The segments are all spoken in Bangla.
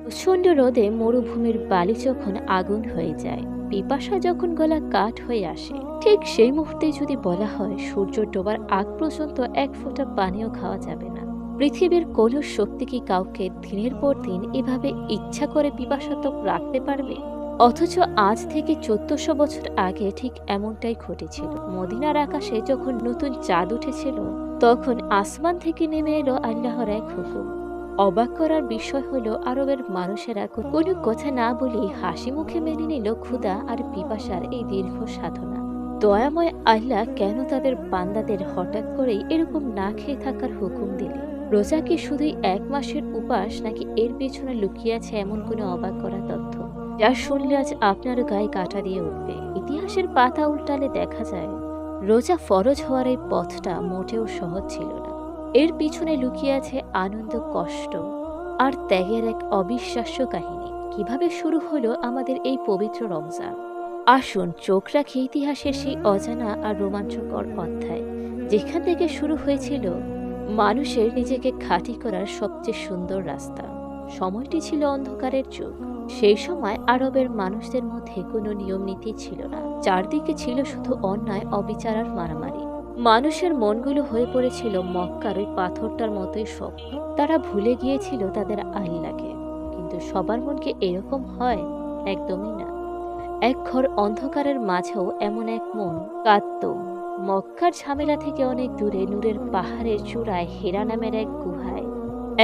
প্রচণ্ড রোদে মরুভূমির বালি যখন আগুন হয়ে যায়, পিপাসা যখন গলা কাঠ হয়ে আসে, ঠিক সেই মুহূর্তে যদি বলা হয় সূর্য ডোবার আগ পর্যন্ত এক ফোঁটা পানিও খাওয়া যাবে না, পৃথিবীর কোনো শক্তি কি কাউকে দিনের পর দিন এভাবে ইচ্ছা করে পিপাসাতক রাখতে পারবে? অথচ আজ থেকে 1400 বছর আগে ঠিক এমনটাই ঘটেছিল। মদিনার আকাশে যখন নতুন চাঁদ উঠেছিল, তখন আসমান থেকে নেমে এলো আল্লাহর এক হুকুম। অবাক করার বিষয় হলো, আরবের মানুষেরা কোনো কথা না বলেই হাসি মুখে মেনে নিল ক্ষুধা আর পিপাসার এই দীর্ঘ সাধনা। দয়াময় আল্লাহ কেন তাদের বান্দাদের হঠাৎ করেই এরকম না খেয়ে থাকার হুকুম দিলেন? রোজা কি শুধুই 1 মাসের উপাস, নাকি এর পেছনে লুকিয়ে আছে এমন কোনো অবাক করা তথ্য যা শুনলে আজ আপনার গায়ে কাঁটা দিয়ে উঠবে? ইতিহাসের পাতা উল্টালে দেখা যায়, রোজা ফরজ হওয়ার এই পথটা মোটেও সহজ ছিল না। এর পিছনে লুকিয়ে আছে আনন্দ, কষ্ট আর ত্যাগের এক অবিশ্বাস্য কাহিনী। কিভাবে শুরু হলো আমাদের এই পবিত্র রমজান? আসুন চোখ রাখি ইতিহাসের সেই অজানা আর রোমাঞ্চকর অধ্যায়, যেখান থেকে শুরু হয়েছিল মানুষের নিজেকে খাঁটি করার সবচেয়ে সুন্দর রাস্তা। সময়টি ছিল অন্ধকারের যুগ। সেই সময় আরবের মানুষদের মধ্যে কোনো নিয়ম নীতি ছিল না। চারদিকে ছিল শুধু অন্যায়, অবিচার আর মারামারি। মানুষের মনগুলো হয়ে পড়েছিল মক্কার ওই পাথরটার মতোই শক্ত। তারা ভুলে গিয়েছিল তাদের আল্লাহকে। কিন্তু সবার মন কি এরকম হয়? একদমই না। এক ঘর অন্ধকারের মাঝেও এমন এক মন কাঁদত। মক্কার ঝামেলা থেকে অনেক দূরে নূরের পাহাড়ের চূড়ায় হেরা নামের এক গুহায়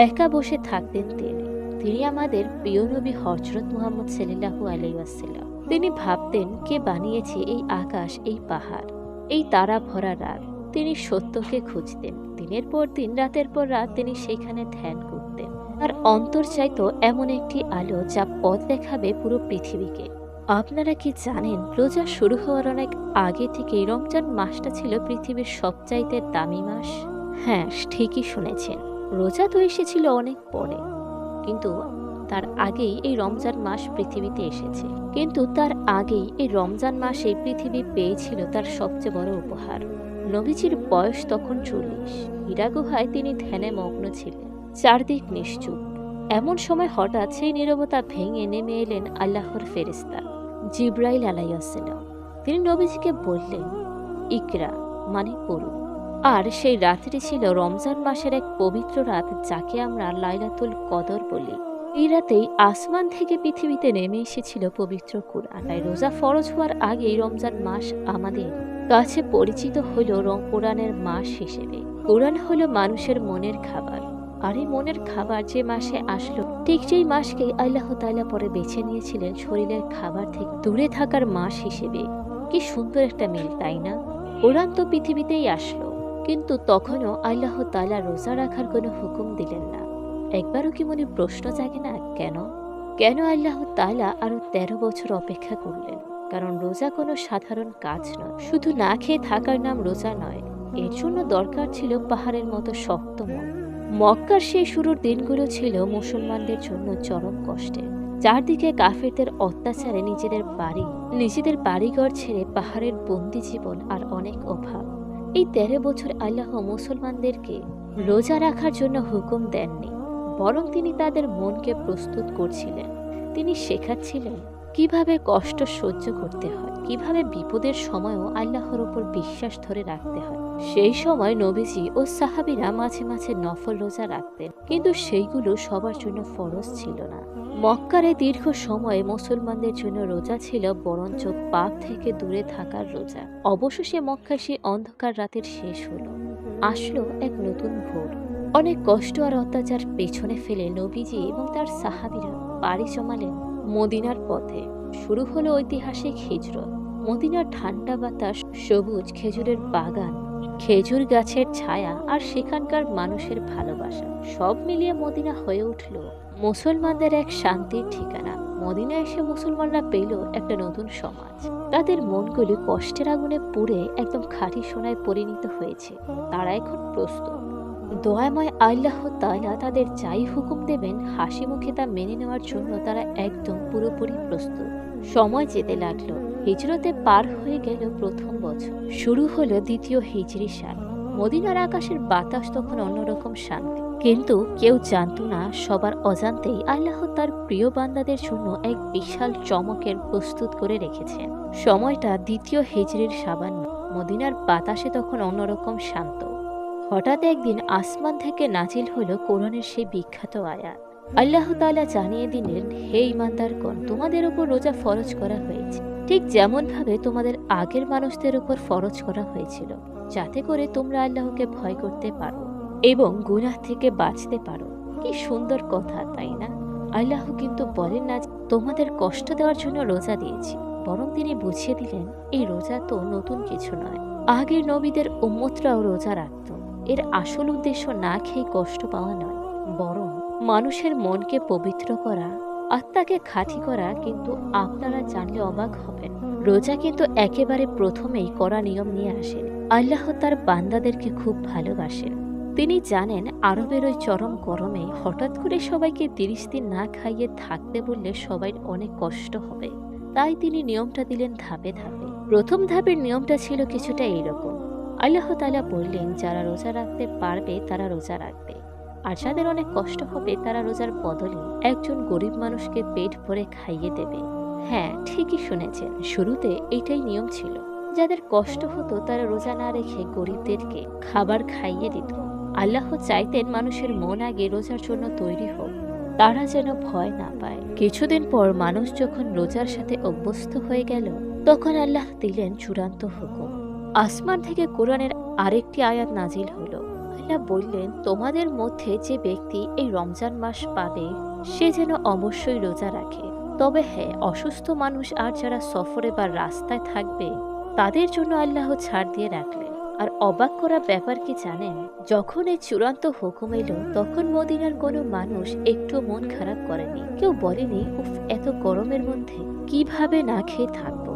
একা বসে থাকতেন তিনি। তিনি আমাদের প্রিয় নবী হযরত মুহাম্মদ সাল্লাল্লাহু আলাইহি ওয়াসাল্লাম। তিনি ভাবতেন, কে বানিয়েছে এই আকাশ, এই পাহাড়, এই তারা ভরা রাত? তিনি সত্যকে খুঁজতেন। দিনের পর দিন, রাতের পর রাত তিনি সেখানে ধ্যান করতেন। আর অন্তর চাইতো এমন একটি আলো যা পথ দেখাবে পুরো পৃথিবীকে। আপনারা কি জানেন, রোজা শুরু হওয়ার অনেক আগে থেকেই রমজান মাসটা ছিল পৃথিবীর সবচাইতে দামি মাস? হ্যাঁ, ঠিকই শুনেছেন। রোজা তো এসেছিল অনেক পরে, কিন্তু তার আগেই এই রমজান মাস পৃথিবীতে এসেছে। কিন্তু তার আগেই এই রমজান মাসে পৃথিবী পেয়েছিল তার সবচেয়ে বড় উপহার। নবীজির বয়স তখন 40। হীরা গুহায় তিনি ধ্যানে মগ্ন ছিলেন। চারদিক নিশ্চুপ। এমন সময় হঠাৎ সেই নীরবতা ভেঙে নেমে এলেন আল্লাহর ফেরেশতা জিবরাইল আলাইহিসসালাম। তিনি নবীজিকে বললেন, ইকরা, মানে পড়ুন। আর সেই রাতটি ছিল রমজান মাসের এক পবিত্র রাত, যাকে আমরা লাইলাতুল কদর বলি। এই রাতেই আসমান থেকে পৃথিবীতে নেমে এসেছিল পবিত্র কুরআন। তাই রোজা ফরজ হওয়ার আগেই রমজান মাস আমাদের কাছে পরিচিত হলো কোরআনের মাস হিসেবে। কোরআন হলো মানুষের মনের খাবার। আর এই মনের খাবার যে মাসে আসলো, ঠিক সেই মাসকেই আল্লাহ তাআলা পরে বেছে নিয়েছিলেন শরীরের খাবার থেকে দূরে থাকার মাস হিসেবে। কি সুন্দর একটা মিল, তাই না? কোরআন তো পৃথিবীতেই আসলো, কিন্তু তখনও আল্লাহ তাআলা রোজা রাখার কোনো হুকুম দিলেন না। একবারও কি মনে প্রশ্ন জাগে না, কেন? কেন আল্লাহ তাআলা আরো 13 বছর অপেক্ষা করলেন? কারণ রোজা কোনো সাধারণ কাজ নয়। শুধু না খেয়ে থাকার নাম রোজা নয়। এর জন্য দরকার ছিল পাহাড়ের মতো শক্ত মন। মক্কার সেই শুরুর দিনগুলো ছিল মুসলমানদের জন্য চরম কষ্টের। চারদিকে কাফেরদের অত্যাচারে নিজেদের বাড়িঘর ছেড়ে পাহাড়ের বন্দি জীবন আর অনেক অভাব। এই 13 বছর আল্লাহ মুসলমানদেরকে রোজা রাখার জন্য হুকুম দেননি, বরং তিনি তাদের মনকে প্রস্তুত করছিলেন। তিনি শেখাচ্ছিলেন কিভাবে কষ্ট সহ্য করতে হয়, কিভাবে বিপদের সময়ও আল্লাহর উপর বিশ্বাস ধরে রাখতে হয়। সেই সময় নবীজি ও সাহাবীরা মাঝে মাঝে নফল রোজা রাখতেন, কিন্তু সেইগুলো সবার জন্য ফরজ ছিল না। মক্কারে দীর্ঘ সময়ে মুসলমানদের জন্য রোজা ছিল বরঞ্চ পাপ থেকে দূরে থাকার রোজা। অবশেষে মক্কার সেই অন্ধকার রাতের শেষ হলো। আসলো এক নতুন ভোর। অনেক কষ্ট আর অত্যাচার পেছনে ফেলে নবীজি এবং তার সাহাবীরা পাড়ি জমালেন মদিনার পথে। শুরু হলো ঐতিহাসিক হিজরত। মদিনার ঠান্ডা বাতাস, সবুজ খেজুরের বাগান, খেজুর গাছের ছায়া আর সেখানকার মানুষের ভালোবাসা, সব মিলিয়ে মদিনা হয়ে উঠল মুসলমানদের এক শান্তির ঠিকানা। মদিনা এসে মুসলমানরা পেল একটা নতুন সমাজ। তাদের মনগুলি কষ্টের আগুনে পুড়ে একদম খাঁটি সোনায় পরিণত হয়েছে। তারা এখন প্রস্তুত। দয়াময় আল্লাহ তাআলা তাদের যাই হুকুম দেবেন, হাসি মুখে তা মেনে নেওয়ার জন্য তারা একদম পুরোপুরি প্রস্তুত। সময় যেতে লাগলো। হিজরতে পার হয়ে গেল প্রথম বছর। শুরু হলো দ্বিতীয় হিজরি সাল। মদিনার আকাশের বাতাস তখন অন্যরকম শান্তি। কিন্তু কেউ জানতো না সবার অজান্তেই আল্লাহ তার প্রিয় বান্দাদের জন্য এক বিশাল চমকের প্রস্তুত করে রেখেছেন। সময়টা দ্বিতীয় হিজরির সাবান্ন। মদিনার বাতাসে তখন অন্যরকম শান্ত। হঠাৎ একদিন আসমান থেকে নাজিল হলো কোরআনের সেই বিখ্যাত আয়াত। আল্লাহ তাআলা জানিয়ে দিলেন, হে ঈমানদারগণ, তোমাদের উপর রোজা ফরজ করা হয়েছে, ঠিক যেমন ভাবে তোমাদের আগের মানুষদের উপর ফরজ করা হয়েছিল, যাতে করে তোমরা আল্লাহকে ভয় করতে পারো এবং গুনাহ থেকে বাঁচতে পারো। কি সুন্দর কথা, তাই না? আল্লাহ কিন্তু বলেন না তোমাদের কষ্ট দেওয়ার জন্য রোজা দিয়েছি, বরং তিনি বুঝিয়ে দিলেন এই রোজা তো নতুন কিছু নয়। আগের নবীদের উম্মতরাও রোজা রাখত। এর আসল উদ্দেশ্য না খেয়ে কষ্ট পাওয়া নয়, বরং মানুষের মনকে পবিত্র করা, আত্মাকে খাঁটি করা। কিন্তু আপনারা জানলে অবাক হবেন, রোজা কিন্তু একেবারে প্রথমেই করা নিয়ম নিয়ে আসেন। আল্লাহ তার বান্দাদেরকে খুব ভালোবাসেন। তিনি জানেন আরবের ওই চরম গরমে হঠাৎ করে সবাইকে 30 দিন না খাইয়ে থাকতে বললে সবাই অনেক কষ্ট হবে। তাই তিনি নিয়মটা দিলেন ধাপে ধাপে। প্রথম ধাপের নিয়মটা ছিল কিছুটা এইরকম। আল্লাহ তাআলা বললেন, যারা রোজা রাখতে পারবে তারা রোজা রাখবে, আর যাদের অনেক কষ্ট হবে তারা রোজার বদলে একজন গরিব মানুষকে পেট ভরে খাইয়ে দেবে। হ্যাঁ, ঠিকই শুনেছেন, শুরুতে এটাই নিয়ম ছিল। যাদের কষ্ট হতো তারা রোজা না রেখে গরিবদেরকে খাবার খাইয়ে দিত। আল্লাহ চাইতেন মানুষের মন আগে রোজার জন্য তৈরি হোক, তারা যেন ভয় না পায়। কিছুদিন পর মানুষ যখন রোজার সাথে অভ্যস্ত হয়ে গেল, তখন আল্লাহ দিলেন চূড়ান্ত হুকুম। আসমান থেকে কোরআনের আরেকটি আয়াত নাজিল হলো। আল্লাহ বললেন, তোমাদের মধ্যে যে ব্যক্তি এই রমজান মাস পাবে সে যেন অবশ্যই রোজা রাখে। তবে হ্যাঁ, অসুস্থ মানুষ আর যারা সফরে বা রাস্তায় থাকবে তাদের জন্য আল্লাহ ছাড় দিয়ে রাখলেন। আর অবাক করা ব্যাপার কি জানেন, যখন এই চূড়ান্ত হুকুম এলো তখন মদিনার কোনো মানুষ একটু মন খারাপ করেনি। কেউ বলেনি, উফ, এত গরমের মধ্যে কিভাবে না খেয়ে থাকবো।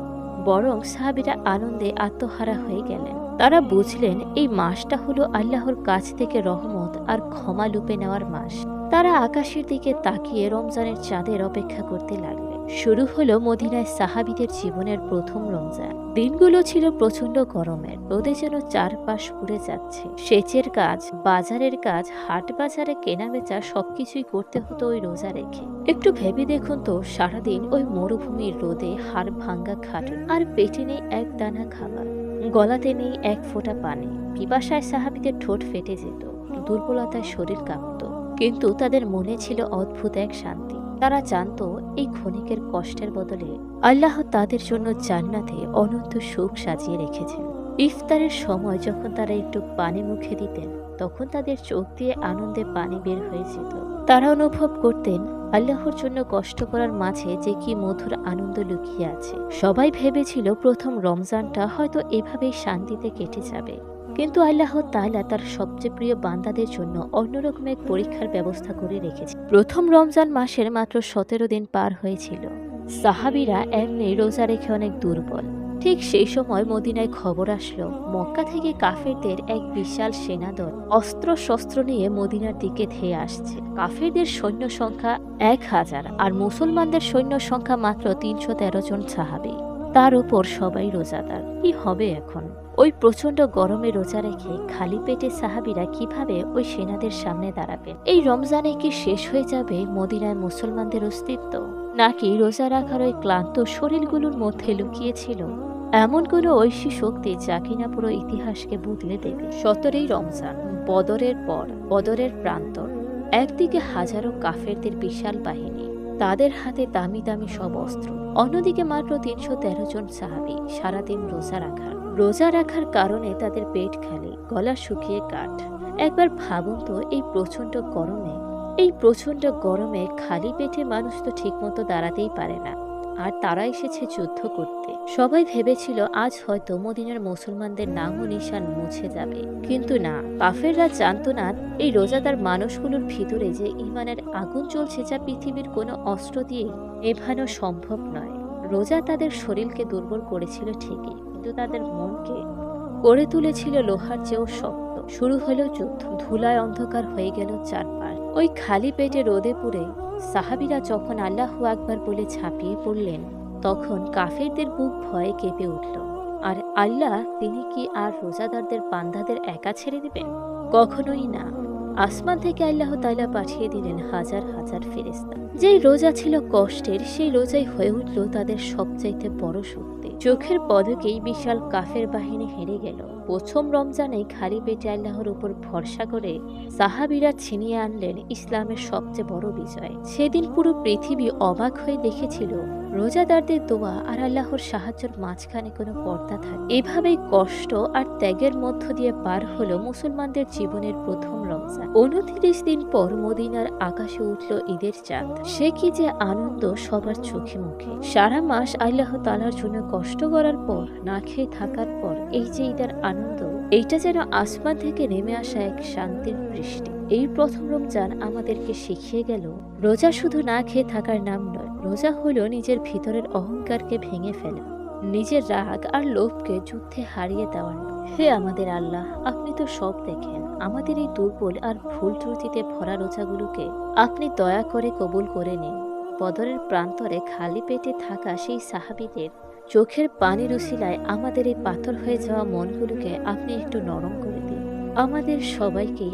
বরং সাহাবীরা আনন্দে আত্মহারা হয়ে গেলেন। তারা বুঝলেন এই মাসটা হলো আল্লাহর কাছ থেকে রহমত আর ক্ষমা লুপে নেওয়ার মাস। তারা আকাশের দিকে তাকিয়ে রমজানের চাঁদের অপেক্ষা করতে লাগলেন। শুরু হলো মদিনায় সাহাবীদের জীবনের প্রথম রমজান। দিনগুলো ছিল প্রচন্ড গরমের, রোদে যেন চারপাশ পুড়ে যাচ্ছে। সেচের কাজ, বাজারের কাজ, হাট বাজারে কেনাবেচা সবকিছুই করতে হতো ওই রোজা রেখে। একটু ভেবে দেখুন তো, সারাদিন ওই মরুভূমির রোদে হাড় ভাঙ্গা খাটুন, আর পেটে নেই এক দানা খাবার, গলাতে নেই এক ফোঁটা পানি। পিপাসায় সাহাবীদের ঠোঁট ফেটে যেত, দুর্বলতায় শরীর কাঁপত, কিন্তু তাদের মনে ছিল অদ্ভুত এক শান্তি। তারা জানতো এই ক্ষণিকের কষ্টের বদলে আল্লাহ তাদের জন্য জান্নাতে অনন্ত সুখ সাজিয়ে রেখেছেন। ইফতারের সময় যখন তারা একটু পানি মুখে দিতেন, তখন তাদের চোখ দিয়ে আনন্দে পানি বের হয়ে যেত। তারা অনুভব করতেন আল্লাহর জন্য কষ্ট করার মাঝে যে কি মধুর আনন্দ লুকিয়ে আছে। সবাই ভেবেছিল প্রথম রমজানটা হয়তো এভাবেই শান্তিতে কেটে যাবে, কিন্তু আল্লাহ তাআলা তার সবচেয়ে প্রিয় বান্দাদের জন্য অন্যরকম এক পরীক্ষার ব্যবস্থা করে রেখেছে। প্রথম রমজান মাসের মাত্র 17 দিন পার হয়েছিল। সাহাবীরা এমনি রোজা রেখে অনেক দুর্বল। ঠিক সেই সময় মদিনায় খবর আসলো, মক্কা থেকে কাফেরদের এক বিশাল সেনাদল অস্ত্র শস্ত্র নিয়ে মদিনার দিকে ধেয়ে আসছে। কাফেরদের সৈন্য সংখ্যা 1000 আর মুসলমানদের সৈন্য সংখ্যা মাত্র 313 জন সাহাবী। তার উপর সবাই রোজাদার। কি হবে এখন? ওই প্রচন্ড গরমে রোজা রেখে খালি পেটে সাহাবীরা কিভাবে ওই সেনাদের সামনে দাঁড়াবেন? এই রমজানে কি শেষ হয়ে যাবে মদিনায় মুসলমানদের অস্তিত্ব, নাকি রোজা রাখার ওই ক্লান্ত শরীরগুলোর মধ্যে লুকিয়েছিল এমন কোনো ঐশী শক্তি যা কিনা পুরো ইতিহাসকে বদলে দেবে? 17ই রমজান, বদরের পর, বদরের প্রান্তর। একদিকে হাজারো কাফেরদের বিশাল বাহিনী, তাদের হাতে দামি দামি সব অস্ত্র। অন্যদিকে মাত্র 313 জন সাহাবী সারাদিন রোজা রাখার কারণে তাদের পেট খালি, গলা শুকিয়ে কাঠ। একবার ভাবুন তো, এই প্রচন্ড গরমে খালি পেটে মানুষ তো ঠিকমতো দাঁড়াতেই পারে না, আর তারা এসেছে যুদ্ধ করতে। সবাই ভেবেছিল আজ হয়তো মদিনার মুসলমানদের নাম ও নিশান মুছে যাবে, কিন্তু না। কাফেররা জানতো না এই রোজাদার মানুষগুলোর ভিতরে যে ঈমানের আগুন জ্বলছে, যা পৃথিবীর কোনো অস্ত্র দিয়ে নেভানো সম্ভব নয়। রোজা তাদের শরীরকে দুর্বল করেছিল ঠিকই, কিন্তু তাদের মনকে করে তুলেছিল লোহার চেয়েও শক্ত। শুরু হলো যুদ্ধ। ধুলায় অন্ধকার হয়ে গেল চারপাশ। ওই খালি পেটে রোদে পুড়ে সাহাবীরা যখন আল্লাহু আকবার বলে ঝাঁপিয়ে পড়লেন, তখন কাফেরদের বুক ভয়ে কেঁপে উঠল। আর আল্লাহ, তিনি কি আর রোজাদারদের বান্দাদের একা ছেড়ে দিবেন? কখনোই না। আসমান থেকে আল্লাহ তাআলা পাঠিয়ে দিলেন হাজার হাজার ফেরেশতা। যেই রোজা ছিল কষ্টের, সেই রোজাই হয়ে উঠল তাদের সবচাইতে বড় শক্তি। চোখের পলকেই বিশাল কাফের বাহিনী হেরে গেল। প্রথম রমজানে খালি পেটে আল্লাহর উপর ভরসা করে সাহাবীরা ছিনিয়ে আনলেন ইসলামের সবচেয়ে বড় বিজয়। সেদিন পুরো পৃথিবী অবাক হয়ে দেখেছিল রোজাদারদের দোয়া আর আল্লাহর সাহায্যের মাঝখানে কোনো পর্দা থাকে। এভাবেই কষ্ট আর ত্যাগের মধ্য দিয়ে পার হলো মুসলমানদের জীবনের প্রথম রমজান। 29 দিন পর মদিনার আকাশে উঠল ঈদের চাঁদ। সে কি যে আনন্দ সবার চোখে মুখে। সারা মাস আল্লাহ তাআলার জন্য কষ্ট করার পর, না খেয়ে থাকার পর এই যে ঈদের আনন্দ, এইটা যেন আসমান থেকে নেমে আসা এক শান্তির বৃষ্টি। এই প্রথম রমজান আমাদেরকে শিখিয়ে গেল রোজা শুধু না খেয়ে থাকার নাম নয়, রোজা হলো নিজের ভিতরের অহংকারকে ভেঙে ফেলা, নিজের রাগ আর লোভকে যুদ্ধে হারিয়ে দেওয়ার নাম। হে আমাদের আল্লাহ, আপনি তো সব দেখেন। আমাদের এই দুর্বল আর ভুল ত্রুটিতে ভরা রোজাগুলোকে আপনি দয়া করে কবুল করে নিন। বদরের প্রান্তরে খালি পেটে থাকা সেই সাহাবীদের চোখের পানির উসিলায় আমাদের এই পাথর হয়ে যাওয়া মনগুলোকে আপনি একটু নরম করে দিন। আমাদের সবাইকেই